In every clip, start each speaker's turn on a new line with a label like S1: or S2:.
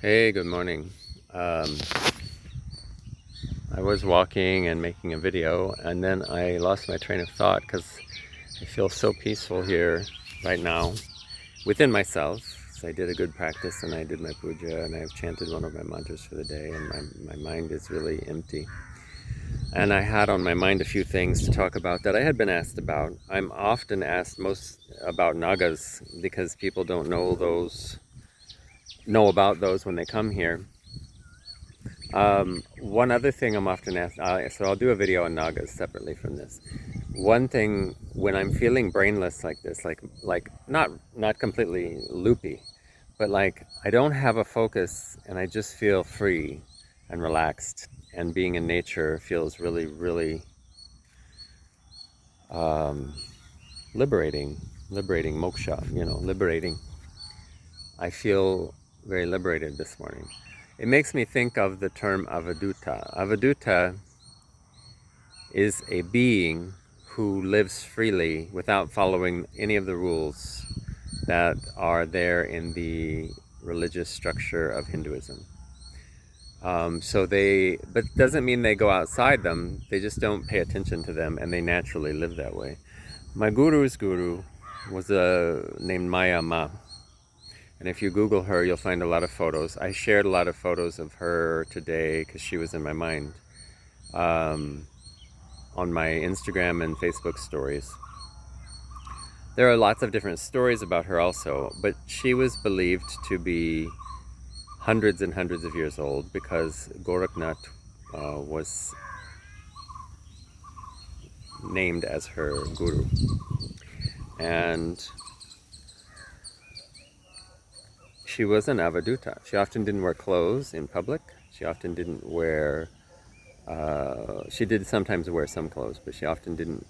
S1: Hey, good morning. Um, I was walking and making a video, and then I lost my train of thought because I feel so peaceful here right now within myself. So I did a good practice and I did my puja and I've chanted one of my mantras for the day, and my mind is really empty. And I had on my mind a few things to talk about that I had been asked about. I'm often asked most about nagas because people don't know about those when they come here. One other thing I'm often asked, so I'll do a video on Nagas separately from this. One thing when I'm feeling brainless like this, like not completely loopy, but like I don't have a focus and I just feel free and relaxed, and being in nature feels really um, liberating moksha, liberating. I feel very liberated this morning. It makes me think of the term avadhuta. Avadhuta is a being who lives freely without following any of the rules that are there in the religious structure of Hinduism. But doesn't mean they go outside them. They just don't pay attention to them, and they naturally live that way. My guru's guru was named Maya Ma, and if you Google her, you'll find a lot of photos. I shared a lot of photos of her today because she was in my mind. On my Instagram and Facebook stories. There are lots of different stories about her also, but she was believed to be hundreds and hundreds of years old because Gorakhnath was named as her guru. And she was an avadhuta. She often didn't wear clothes in public. She often didn't wear, she did sometimes wear some clothes, but she often didn't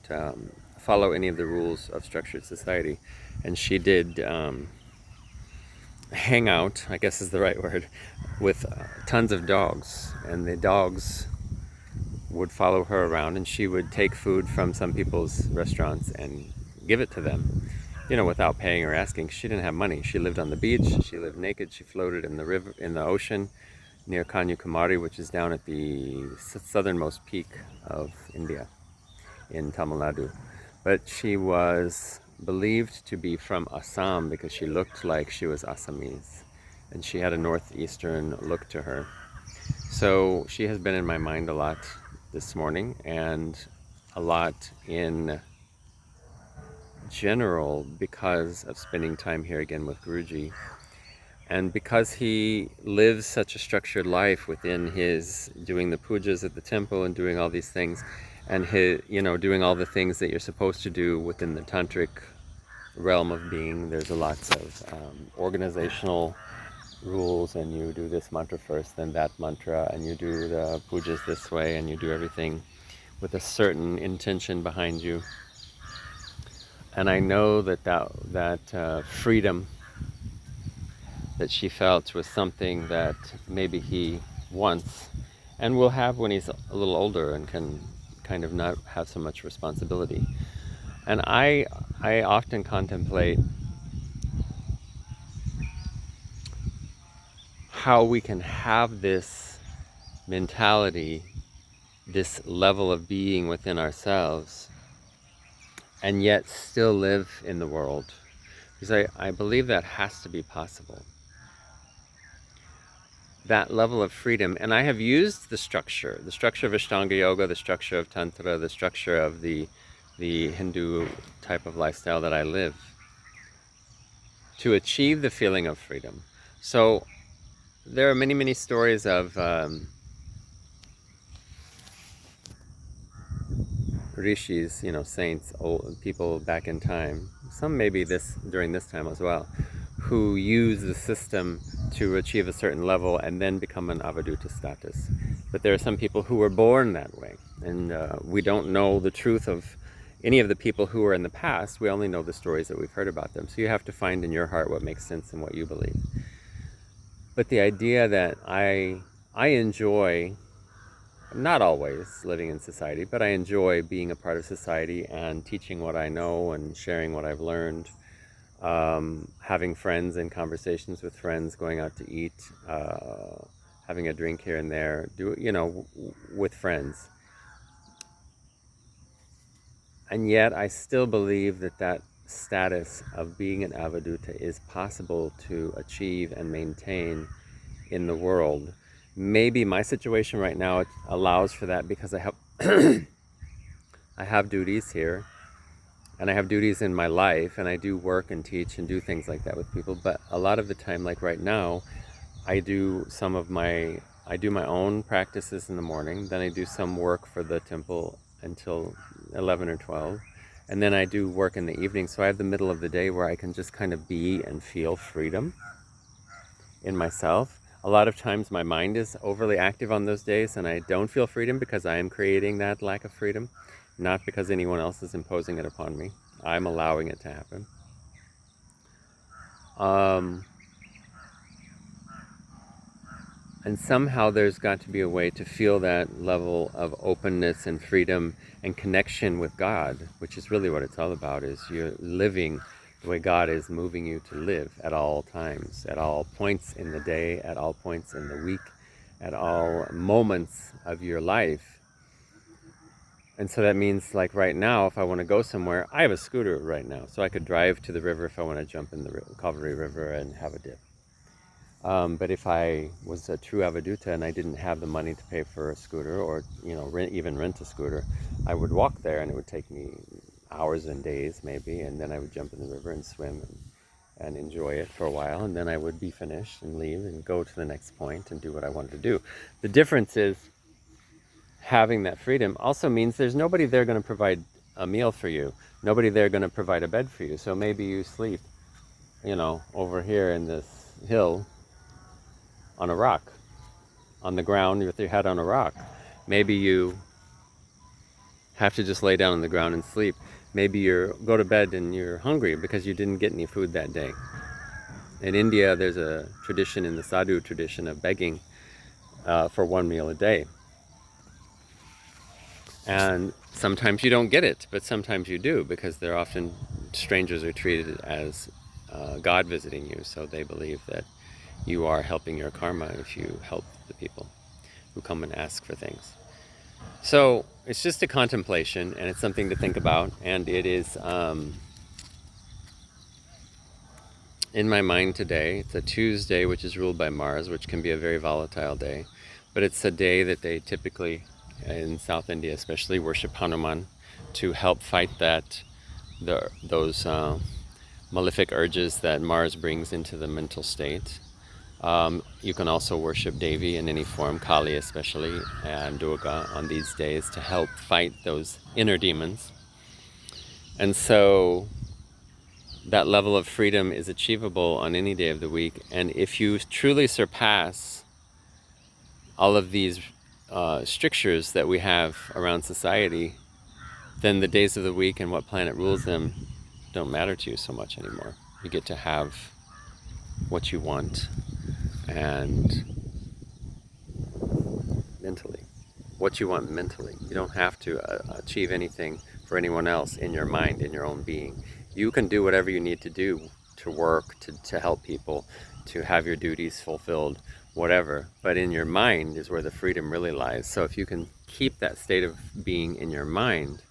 S1: follow any of the rules of structured society. And she did hang out, I guess is the right word, with tons of dogs. And the dogs would follow her around, and she would take food from some people's restaurants and give it to them, without paying or asking. She didn't have money. She lived on the beach. She lived naked. She floated in the river, in the ocean, near Kanyakumari, which is down at the southernmost peak of India, in Tamil Nadu. But she was believed to be from Assam because she looked like she was Assamese, and she had a northeastern look to her. So she has been in my mind a lot this morning, and a lot in general because of spending time here again with Guruji, and because he lives such a structured life within his doing the pujas at the temple and doing all these things, and his, doing all the things that you're supposed to do within the tantric realm of being. There's a lots of organizational rules, and you do this mantra first, then that mantra, and you do the pujas this way, and you do everything with a certain intention behind you. And I know that freedom that she felt was something that maybe he wants and will have when he's a little older and can kind of not have so much responsibility. And I often contemplate how we can have this mentality, this level of being within ourselves, and yet still live in the world. Because I believe that has to be possible. That level of freedom. And I have used the structure of Ashtanga Yoga, the structure of Tantra, the structure of the Hindu type of lifestyle that I live, to achieve the feeling of freedom. So there are many stories of rishis, saints, old people back in time, some maybe during this time as well, who use the system to achieve a certain level and then become an avadhuta status. But there are some people who were born that way, and we don't know the truth of any of the people who were in the past. We only know the stories that we've heard about them. So you have to find in your heart what makes sense and what you believe. But the idea that I enjoy, not always living in society, but I enjoy being a part of society and teaching what I know and sharing what I've learned. having friends and conversations with friends, going out to eat, having a drink here and there, with friends. And yet I still believe that that status of being an avadhuta is possible to achieve and maintain in the world. Maybe my situation right now it allows for that because I have I have duties here, and I have duties in my life, and I do work and teach and do things like that with people. But a lot of the time, like right now, I do my own practices in the morning, then I do some work for the temple until 11 or 12, and then I do work in the evening. So I have the middle of the day where I can just kind of be and feel freedom in myself. A lot of times my mind is overly active on those days, and I don't feel freedom because I am creating that lack of freedom, not because anyone else is imposing it upon me. I'm allowing it to happen. And somehow there's got to be a way to feel that level of openness and freedom and connection with God, which is really what it's all about, is you're living the way God is moving you to live at all times, at all points in the day, at all points in the week, at all moments of your life. And so that means, like right now, if I want to go somewhere, I have a scooter right now, so I could drive to the river if I want to jump in the Kaveri River and have a dip. But if I was a true avadhuta and I didn't have the money to pay for a scooter, or even rent a scooter, I would walk there, and it would take me hours and days maybe, and then I would jump in the river and swim and enjoy it for a while, and then I would be finished and leave and go to the next point and do what I wanted to do. The difference is having that freedom also means there's nobody there going to provide a meal for you, nobody there going to provide a bed for you. So maybe you sleep, over here in this hill on a rock, on the ground with your head on a rock. Maybe you have to just lay down on the ground and sleep. Maybe you go to bed and you're hungry because you didn't get any food that day. In India, there's a tradition, in the sadhu tradition, of begging for one meal a day. And sometimes you don't get it, but sometimes you do, because they're often, strangers are treated as God visiting you, so they believe that you are helping your karma if you help the people who come and ask for things. So it's just a contemplation, and it's something to think about, and it is in my mind today. It's a Tuesday, which is ruled by Mars, which can be a very volatile day, but it's a day that they typically, in South India especially, worship Hanuman to help fight those malefic urges that Mars brings into the mental state. You can also worship Devi in any form, Kali especially, and Durga on these days to help fight those inner demons. And so that level of freedom is achievable on any day of the week. And if you truly surpass all of these strictures that we have around society, then the days of the week and what planet rules them don't matter to you so much anymore. You get to have what you want, and mentally, what you want mentally. You don't have to achieve anything for anyone else in your mind, in your own being. You can do whatever you need to do to work, to help people, to have your duties fulfilled, whatever. But in your mind is where the freedom really lies. So if you can keep that state of being in your mind,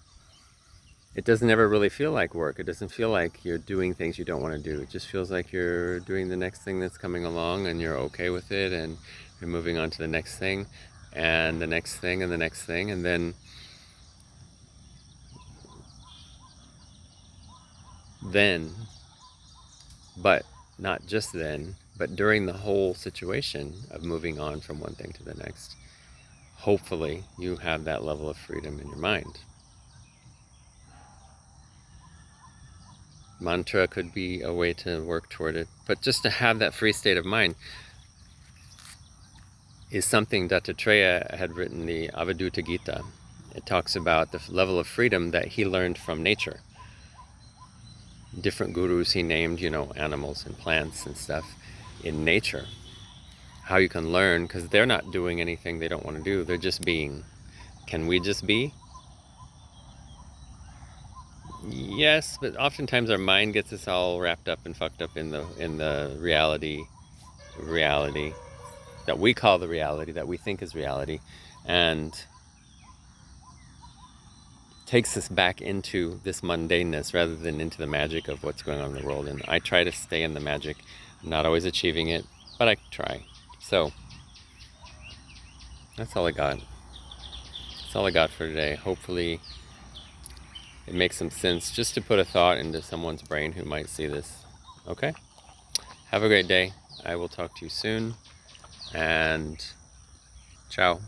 S1: it doesn't ever really feel like work. It doesn't feel like you're doing things you don't want to do. It just feels like you're doing the next thing that's coming along, and you're okay with it, and you're moving on to the next thing, and the next thing, and the next thing, and then but not just then, but during the whole situation of moving on from one thing to the next, hopefully you have that level of freedom in your mind. Mantra could be a way to work toward it, but just to have that free state of mind is something Dattatreya had written, the Avadhuta Gita. It talks about the level of freedom that he learned from nature. Different gurus he named, animals and plants and stuff in nature. How you can learn, because they're not doing anything they don't want to do, they're just being. Can we just be? Yes, but oftentimes our mind gets us all wrapped up and fucked up in the reality that we call the reality that we think is reality, and takes us back into this mundaneness rather than into the magic of what's going on in the world. And I try to stay in the magic. I'm not always achieving it, but I try. So that's all I got. That's all I got for today. Hopefully it makes some sense just to put a thought into someone's brain who might see this. Okay? Have a great day. I will talk to you soon. And ciao.